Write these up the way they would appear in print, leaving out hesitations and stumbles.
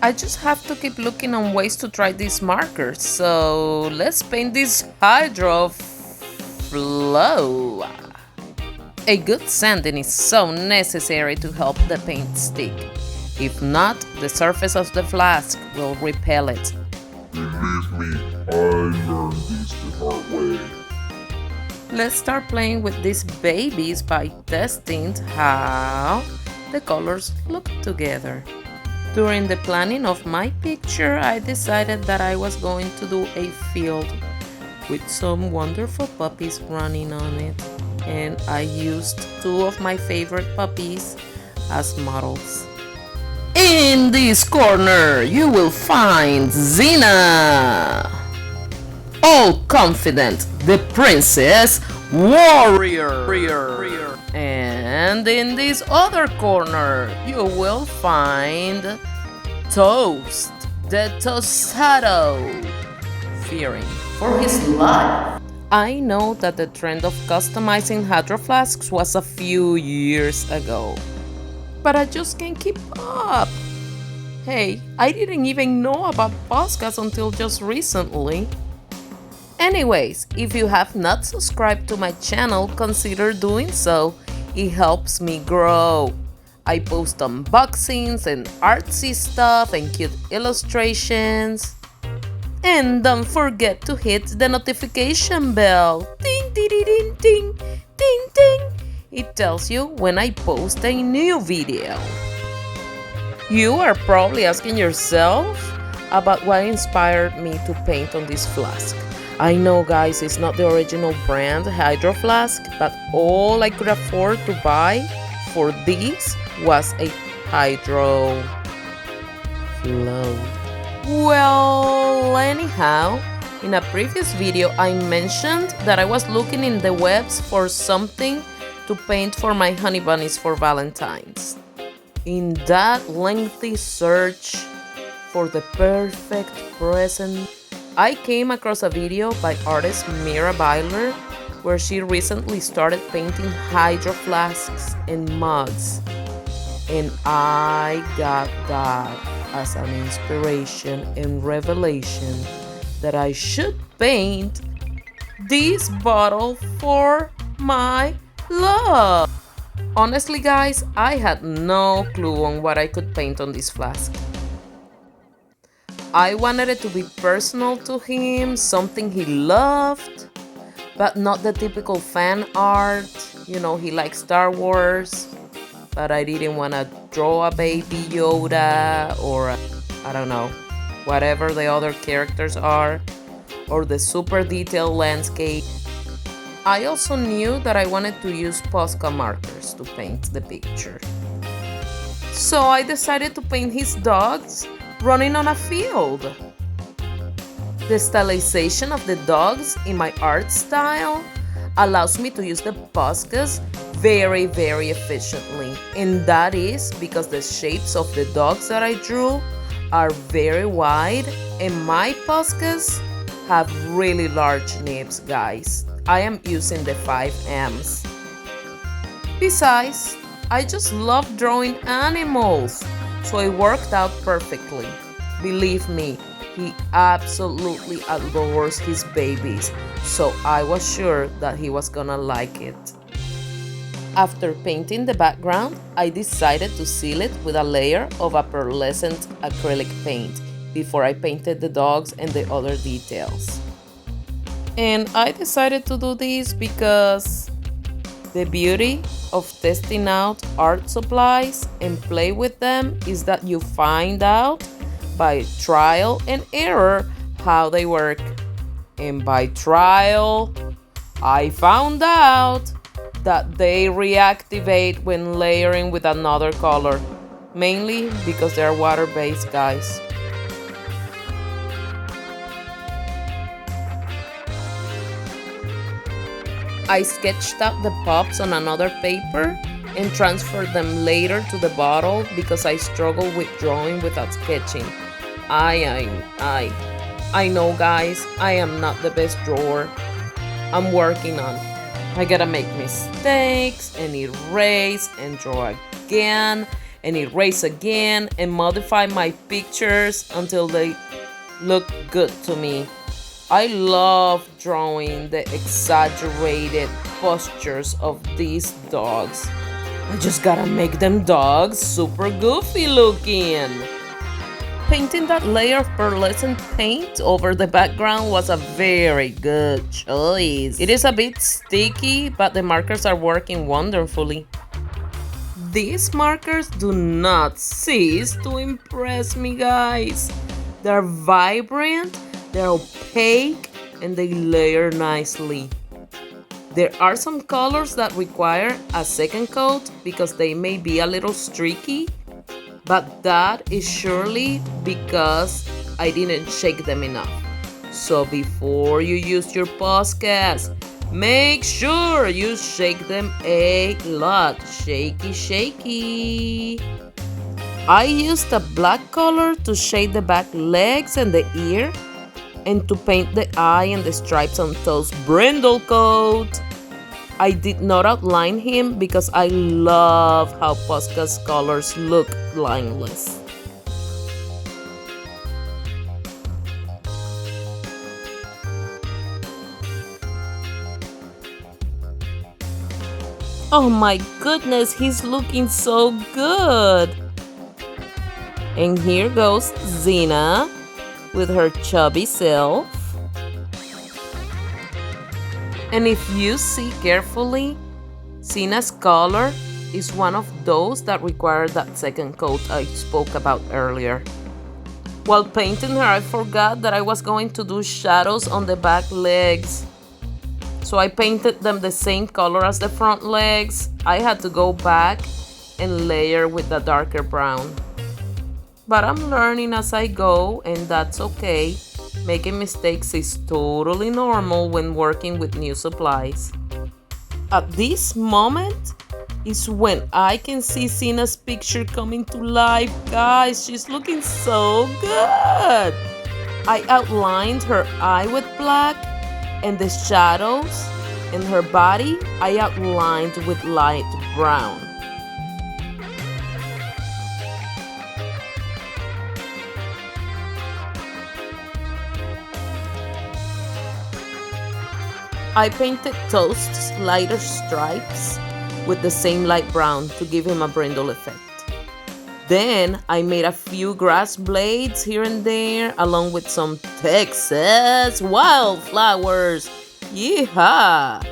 I just have to keep looking on ways to try these markers. So let's paint this Hydro Flow. A good sanding is so necessary to help the paint stick. If not, the surface of the flask will repel it. Believe me, I learned this the hard way. Let's start playing with these babies by testing how the colors look together. During the planning of my picture, I decided that I was going to do a field with some wonderful puppies running on it, and I used two of my favorite puppies as models. In this corner, you will find Xena, all confident, the princess warrior. And in this other corner, you will find Toast, the tostado, fearing for his life. I know that the trend of customizing Hydro Flasks was a few years ago, but I just can't keep up. Hey, I didn't even know about POSCAs until just recently. Anyways, if you have not subscribed to my channel, consider doing so. It helps me grow. I post unboxings and artsy stuff and cute illustrations. And don't forget to hit the notification bell. Ding, ding, ding, ding, ding, ding, ding. It tells you when I post a new video. You are probably asking yourself about what inspired me to paint on this flask. I know, guys, it's not the original brand Hydro Flask, but all I could afford to buy for this was a Hydro Flow. Well, anyhow, in a previous video I mentioned that I was looking in the webs for something to paint for my honey bunnies for Valentine's. In that lengthy search for the perfect present, I came across a video by artist Mira Byler where she recently started painting Hydro Flasks and mugs. And I got that as an inspiration and revelation that I should paint this bottle for my love. Honestly, guys, I had no clue on what I could paint on this flask. I wanted it to be personal to him, something he loved, but not the typical fan art. You know, he likes Star Wars, but I didn't want to draw a baby Yoda or, I don't know, whatever the other characters are, or the super detailed landscape. I also knew that I wanted to use POSCA markers to paint the picture. So I decided to paint his dogs running on a field. The stylization of the dogs in my art style allows me to use the POSCAs very efficiently, and that is because the shapes of the dogs that I drew are very wide and my POSCAs have really large nibs, guys. I am using the 5Ms. Besides, I just love drawing animals, so it worked out perfectly. Believe me, he absolutely adores his babies, so I was sure that he was gonna like it. After painting the background, I decided to seal it with a layer of a pearlescent acrylic paint before I painted the dogs and the other details. And I decided to do this because the beauty of testing out art supplies and play with them is that you find out by trial and error how they work. And by trial, I found out that they reactivate when layering with another color, mainly because they're water-based, guys. I sketched out the pups on another paper and transferred them later to the bottle because I struggle with drawing without sketching. I know, guys, I am not the best drawer. I'm working on it. I gotta make mistakes and erase and draw again and erase again and modify my pictures until they look good to me. I love drawing the exaggerated postures of these dogs. I just gotta make them dogs super goofy looking. Painting that layer of pearlescent paint over the background was a very good choice. It is a bit sticky, but the markers are working wonderfully. These markers do not cease to impress me, guys. They're vibrant, they're opaque, and they layer nicely. There are some colors that require a second coat because they may be a little streaky, but that is surely because I didn't shake them enough. So before you use your POSCAs, make sure you shake them a lot. Shaky, shaky. I used a black color to shade the back legs and the ear, and to paint the eye and the stripes on Toad's brindle coat. I did not outline him because I love how POSCA's colors look lineless. Oh my goodness, he's looking so good! And here goes Xena with her chubby self. And if you see carefully, Xena's color is one of those that require that second coat I spoke about earlier. While painting her, I forgot that I was going to do shadows on the back legs. So I painted them the same color as the front legs. I had to go back and layer with the darker brown. But I'm learning as I go, and that's okay. Making mistakes is totally normal when working with new supplies. At this moment is when I can see Xena's picture coming to life. Guys, she's looking so good. I outlined her eye with black, and the shadows in her body I outlined with light brown. I painted Toast's lighter stripes with the same light brown to give him a brindle effect. Then I made a few grass blades here and there along with some Texas wildflowers. Yeehaw!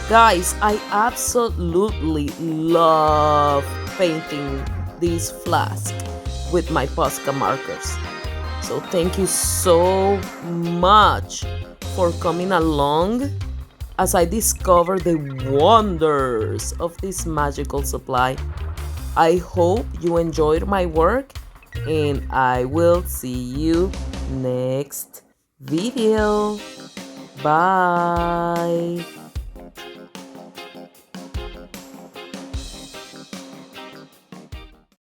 Guys, I absolutely love painting these flasks with my POSCA markers. So thank you so much for coming along as I discover the wonders of this magical supply. I hope you enjoyed my work, and I will see you next video. Bye.